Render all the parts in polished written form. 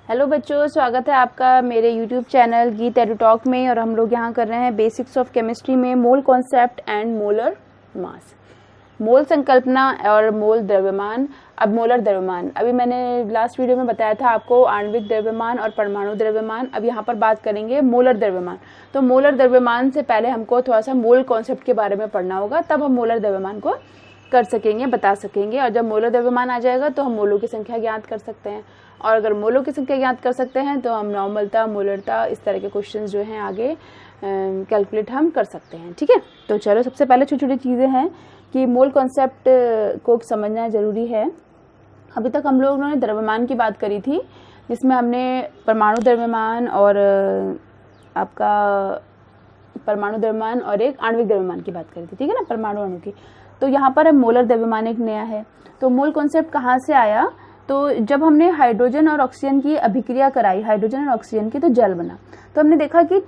Hello बच्चों, स्वागत है आपका मेरे यूट्यूब चैनल गीत एडू टॉक में। और हम लोग यहाँ कर रहे हैं बेसिक्स ऑफ केमिस्ट्री में mole concept and molar mass. Mole संकल्पना और मोल द्रव्यमान। अब मोलर द्रव्यमान, अभी मैंने लास्ट वीडियो में बताया था आपको आणविक द्रव्यमान और परमाणु द्रव्यमान। अब यहाँ पर बात करेंगे मोलर द्रव्यमान। तो मोलर द्रव्यमान से पहले हमको थोड़ा सा मोल कॉन्सेप्ट के बारे में पढ़ना होगा, तब हम मोलर द्रव्यमान को कर सकेंगे, बता सकेंगे। और जब मोलर द्रव्यमान आ जाएगा तो हम मोलों की संख्या ज्ञात कर सकते हैं। और अगर मोलों की संख्या ज्ञात कर सकते हैं तो हम नॉर्मलता, मोलरता, इस तरह के क्वेश्चंस जो हैं आगे कैलकुलेट हम कर सकते हैं। ठीक है, तो चलो सबसे पहले छोटी छोटी चीज़ें हैं कि मोल कॉन्सेप्ट को समझना जरूरी है। अभी तक हम लोगों ने द्रव्यमान की बात करी थी, जिसमें हमने परमाणु द्रव्यमान और आपका परमाणु द्रव्यमान और एक आणविक द्रव्यमान की बात करी थी। ठीक है ना, परमाणु अणु की। तो यहाँ पर मोलर द्रव्यमान एक नया है। तो मोल कॉन्सेप्ट कहाँ से आया? तो जब हमने हाइड्रोजन और ऑक्सीजन की अभिक्रिया कराई, हाइड्रोजन और ऑक्सीजन की, तो जल बना। तो हमने देखा कि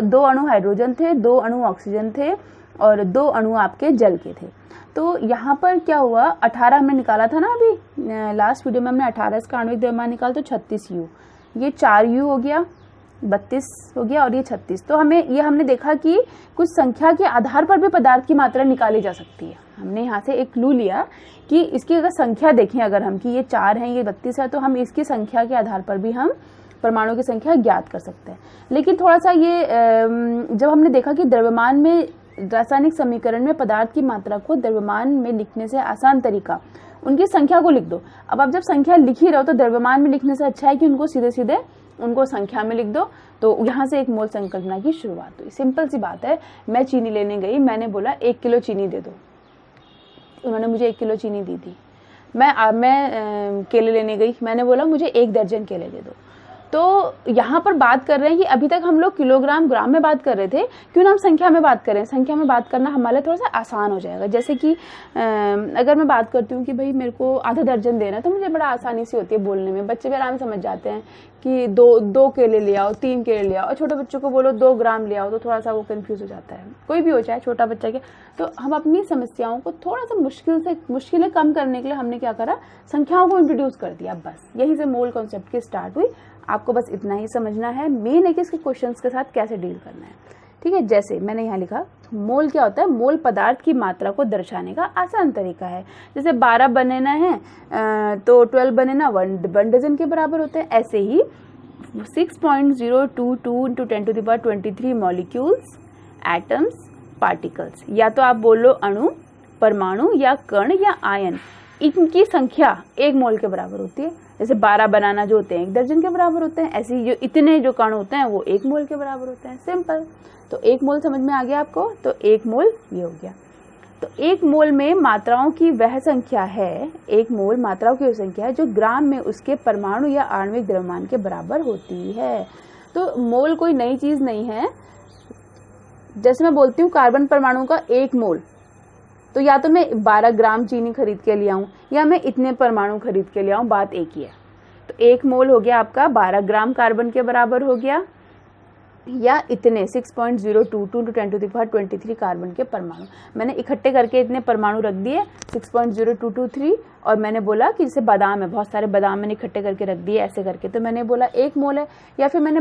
दो अणु हाइड्रोजन थे, 2 अणु ऑक्सीजन थे और 2 अणु आपके जल के थे। तो यहाँ पर क्या हुआ, 18 हमने निकाला था ना, अभी लास्ट वीडियो में हमने 18 इसका आणविक द्रव्यमान निकाला, तो 36 U, ये 4 U हो गया, 32 हो गया और ये 36। तो हमने देखा कि कुछ संख्या के आधार पर भी पदार्थ की मात्रा निकाली जा सकती है। हमने यहाँ से एक क्लू लिया कि इसकी अगर संख्या देखें, अगर हम कि ये 4 है, ये 32 है, तो हम इसकी संख्या के आधार पर भी हम परमाणु की संख्या ज्ञात कर सकते हैं। लेकिन थोड़ा सा ये जब हमने देखा कि द्रव्यमान में रासायनिक समीकरण में पदार्थ की मात्रा को द्रव्यमान में लिखने से आसान तरीका, उनकी संख्या को लिख दो। अब आप जब संख्या लिख ही रहो तो द्रव्यमान में लिखने से अच्छा है कि उनको सीधे सीधे उनको संख्या में लिख दो। तो यहाँ से एक मोल संकल्पना की शुरुआत हुई। सिंपल सी बात है, मैं चीनी लेने गई, मैंने बोला 1 किलो चीनी दे दो, उन्होंने मुझे 1 किलो चीनी दी थी। मैं केले लेने गई, मैंने बोला मुझे 1 दर्जन केले दे दो। तो यहाँ पर बात कर रहे हैं कि अभी तक हम लोग किलोग्राम, ग्राम में बात कर रहे थे, क्यों ना हम संख्या में बात करें। संख्या में बात करना हमारे लिए थोड़ा सा आसान हो जाएगा। जैसे कि अगर मैं बात करती हूँ कि भाई मेरे को आधा दर्जन देना, तो मुझे बड़ा आसानी से होती है बोलने में, बच्चे भी आराम से समझ जाते हैं कि दो केले ले आओ, 3 केले ले आओ। और छोटे बच्चों को बोलो 2 ग्राम ले आओ, तो थोड़ा सा वो कन्फ्यूज हो जाता है, कोई भी हो चाहे छोटा बच्चा के। तो हम अपनी समस्याओं को थोड़ा सा मुश्किलें कम करने के लिए हमने क्या करा, संख्याओं को इंट्रोड्यूस कर दिया। बस यहीं से मोल कॉन्सेप्ट की स्टार्ट हुई। आपको बस इतना ही समझना है, मेन है कि इसके क्वेश्चंस के साथ कैसे डील करना है। ठीक है, जैसे मैंने यहाँ लिखा, मोल क्या होता है? मोल पदार्थ की मात्रा को दर्शाने का आसान तरीका है। जैसे 12 बनाना है तो 12 बनाना 1 डजन के बराबर होते हैं। ऐसे ही 6.022 × 10⁻23 मॉलिक्यूल्स, एटम्स, पार्टिकल्स, या तो आप बोलो अणु, परमाणु या कण या आयन, इनकी संख्या 1 मोल के बराबर होती है। जैसे 12 बनाना जो होते हैं 1 दर्जन के बराबर होते हैं, ऐसे ही इतने जो कण होते हैं वो 1 मोल के बराबर होते हैं। सिंपल। तो 1 मोल समझ में आ गया आपको? तो 1 मोल ये हो गया। तो 1 मोल में मात्राओं की वह संख्या है, 1 मोल मात्राओं की वह संख्या है जो ग्राम में उसके परमाणु या आणविक द्रव्यमान के बराबर होती है। तो मोल कोई नई चीज नहीं है। जैसे मैं बोलती हूँ कार्बन परमाणु का 1 मोल, तो या तो मैं 12 ग्राम चीनी खरीद के ले आऊं या मैं इतने परमाणु खरीद के ले आऊं, बात एक ही है। तो 1 मोल हो गया आपका 12 ग्राम कार्बन के बराबर हो गया, या इतने 6.022 × 10⁻23 कार्बन के परमाणु। मैंने इकट्ठे करके इतने परमाणु रख दिए 6.0223, और मैंने बोला कि जैसे बादाम है, बहुत सारे बादाम मैंने इकट्ठे करके रख दिए ऐसे करके, तो मैंने बोला 1 मोल है। या फिर मैंने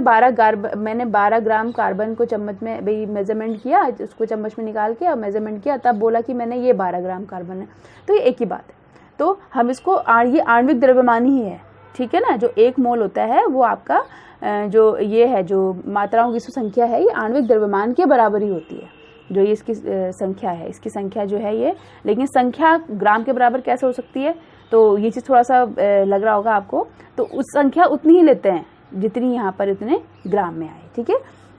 12 ग्राम कार्बन को चम्मच में भाई मेजरमेंट किया, उसको चम्मच में निकाल के और मेजरमेंट किया, तब बोला कि मैंने ये 12 ग्राम कार्बन है। तो ये एक ही बात है। तो हम इसको ये आणविक द्रव्यमान ही है। ठीक है ना, जो 1 मोल होता है वो आपका जो ये है, जो मात्राओं की संख्या है, ये आणविक द्रव्यमान के बराबर ही होती है। जो ये इसकी संख्या है, इसकी संख्या जो है ये, लेकिन संख्या ग्राम के बराबर कैसे हो सकती है? तो ये चीज़ थोड़ा सा लग रहा होगा आपको। तो उस संख्या उतनी ही लेते हैं जितनी यहाँ पर इतने ग्राम में आए। ठीक है,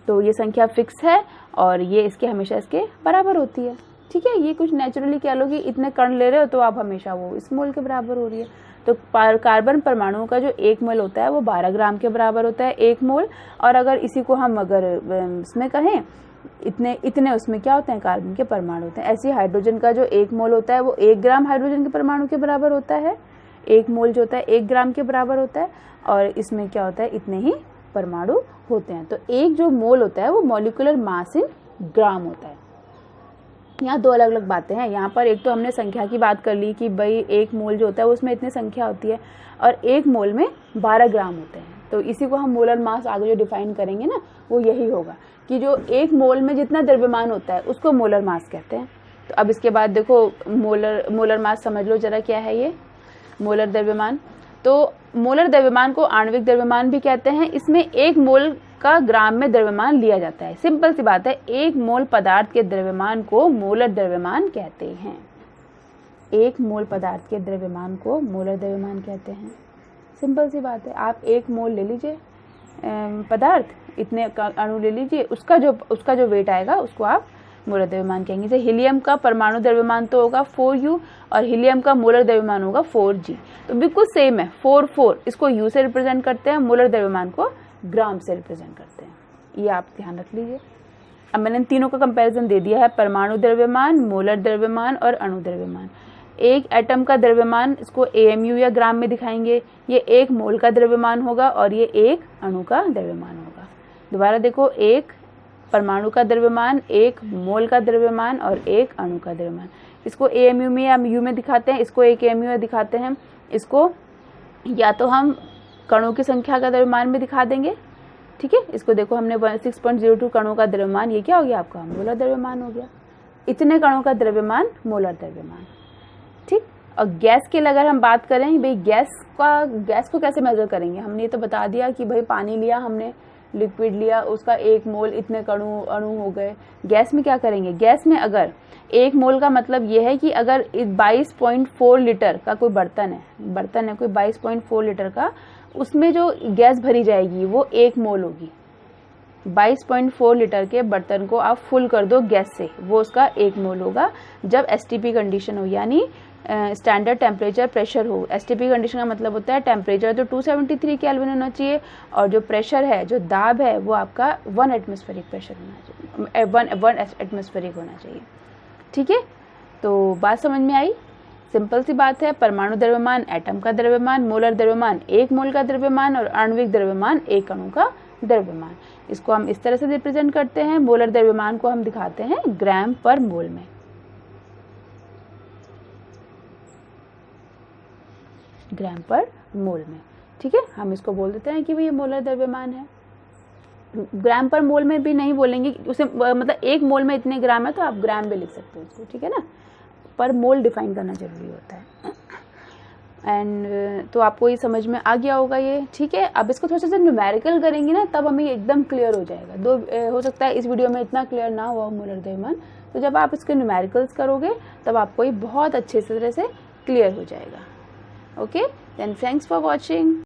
तो ये संख्या फिक्स है और ये इसके हमेशा इसके बराबर होती है। ठीक है, ये कुछ नेचुरली कह लो कि इतने कण ले रहे हो तो आप हमेशा वो इस मोल के बराबर हो रही है। तो कार्बन परमाणुओं का जो 1 मोल होता है वो 12 ग्राम के बराबर होता है, 1 मोल। और अगर इसी को हम अगर इसमें कहें, इतने उसमें क्या होते हैं, कार्बन के परमाणु होते हैं। ऐसे हाइड्रोजन का जो 1 मोल होता है वो 1 ग्राम हाइड्रोजन के परमाणु के बराबर होता है। 1 मोल जो होता है 1 ग्राम के बराबर होता है, और इसमें क्या होता है, इतने ही परमाणु होते हैं। तो एक जो मोल होता है वो मॉलिक्यूलर मास इन ग्राम होता है। यहाँ दो अलग अलग बातें हैं। यहाँ पर एक तो हमने संख्या की बात कर ली कि भाई एक मोल जो होता है उसमें इतनी संख्या होती है और एक मोल में 12 ग्राम होते हैं। तो इसी को हम मोलर मास आगे जो डिफाइन करेंगे ना वो यही होगा कि जो एक मोल में जितना द्रव्यमान होता है उसको मोलर मास कहते हैं। तो अब इसके बाद देखो मोलर मास समझ लो जरा क्या है ये मोलर द्रव्यमान। तो मोलर द्रव्यमान को आणविक द्रव्यमान भी कहते हैं। इसमें एक मोल का ग्राम में द्रव्यमान लिया जाता है। सिंपल सी बात है, एक मोल पदार्थ के द्रव्यमान को मोलर द्रव्यमान कहते हैं। एक मोल पदार्थ के द्रव्यमान को मोलर द्रव्यमान कहते हैं। सिंपल सी बात है, आप एक मोल ले लीजिए पदार्थ, इतने अणु ले लीजिए, उसका जो वेट आएगा उसको आप मोलर द्रव्यमान कहेंगे। जैसे हीलियम का परमाणु द्रव्यमान तो होगा 4U और हीलियम का मोलर द्रव्यमान होगा 4G। तो बिल्कुल सेम है, 4 इसको U से रिप्रेजेंट करते हैं, मोलर द्रव्यमान को ग्राम से रिप्रेजेंट करते हैं। ये आप ध्यान रख लीजिए। अब मैंने इन तीनों का कंपैरिजन दे दिया है, परमाणु द्रव्यमान, मोलर द्रव्यमान और अणु द्रव्यमान। एक एटम का द्रव्यमान इसको AMU या ग्राम में दिखाएंगे, ये एक मोल का द्रव्यमान होगा और ये एक अणु का द्रव्यमान होगा। दोबारा देखो, एक परमाणु का द्रव्यमान, एक मोल का द्रव्यमान और एक अणु का द्रव्यमान। इसको AMU में या U में दिखाते हैं, इसको एक AMU में दिखाते हैं। इसको या तो हम कणों की संख्या का द्रव्यमान में दिखा देंगे, ठीक है। इसको देखो हमने 6.02 कणों का द्रव्यमान, ये क्या हो गया आपका मोलर द्रव्यमान हो गया। इतने कणों का द्रव्यमान मोलर द्रव्यमान, ठीक। और गैस के लिए अगर हम बात करें, भाई गैस को कैसे मेजर करेंगे, हमने ये तो बता दिया कि भाई पानी लिया हमने, लिक्विड लिया, उसका एक मोल इतने अणु हो गए। गैस में क्या करेंगे, गैस में अगर एक मोल का मतलब ये है कि अगर 22.4 लीटर का कोई बर्तन है कोई 22.4 लीटर का, उसमें जो गैस भरी जाएगी वो एक मोल होगी। 22.4 लीटर के बर्तन को आप फुल कर दो गैस से, वो उसका एक मोल होगा। जब STP कंडीशन हो, यानी स्टैंडर्ड टेम्परेचर प्रेशर हो। STP कंडीशन का मतलब होता है टेम्परेचर तो 273 केल्विन होना चाहिए और जो प्रेशर है, जो दाब है, वो आपका 1 एटमॉस्फेरिक प्रेशर होना चाहिए, 1 एटमॉस्फेरिक होना चाहिए, ठीक है। तो बात समझ में आई, सिंपल सी बात है। परमाणु द्रव्यमान एटम का द्रव्यमान, मोलर द्रव्यमान एक मोल का द्रव्यमान और आणविक द्रव्यमान एक अणु का द्रव्यमान। इसको हम इस तरह से रिप्रेजेंट करते हैं। मोलर द्रव्यमान को हम दिखाते हैं ग्राम पर मोल में, ग्राम पर मोल में, ठीक है। हम इसको बोल देते हैं कि ये मोलर द्रव्यमान है। ग्राम पर मोल में भी नहीं बोलेंगे, उसे मतलब एक मोल में इतने ग्राम है तो आप ग्राम भी लिख सकते हो उसको, ठीक है ना। पर मोल डिफाइन करना जरूरी होता है। एंड तो आपको ये समझ में आ गया होगा ये, ठीक है। अब इसको थोड़ा सा न्यूमेरिकल करेंगे ना, तब हमें एकदम क्लियर हो जाएगा। हो सकता है इस वीडियो में इतना क्लियर ना हुआ मोलर द्रव्यमान, तो जब आप इसके न्यूमेरिकल्स करोगे तब आपको ये बहुत अच्छे तरह से क्लियर हो जाएगा। Okay, then thanks for watching.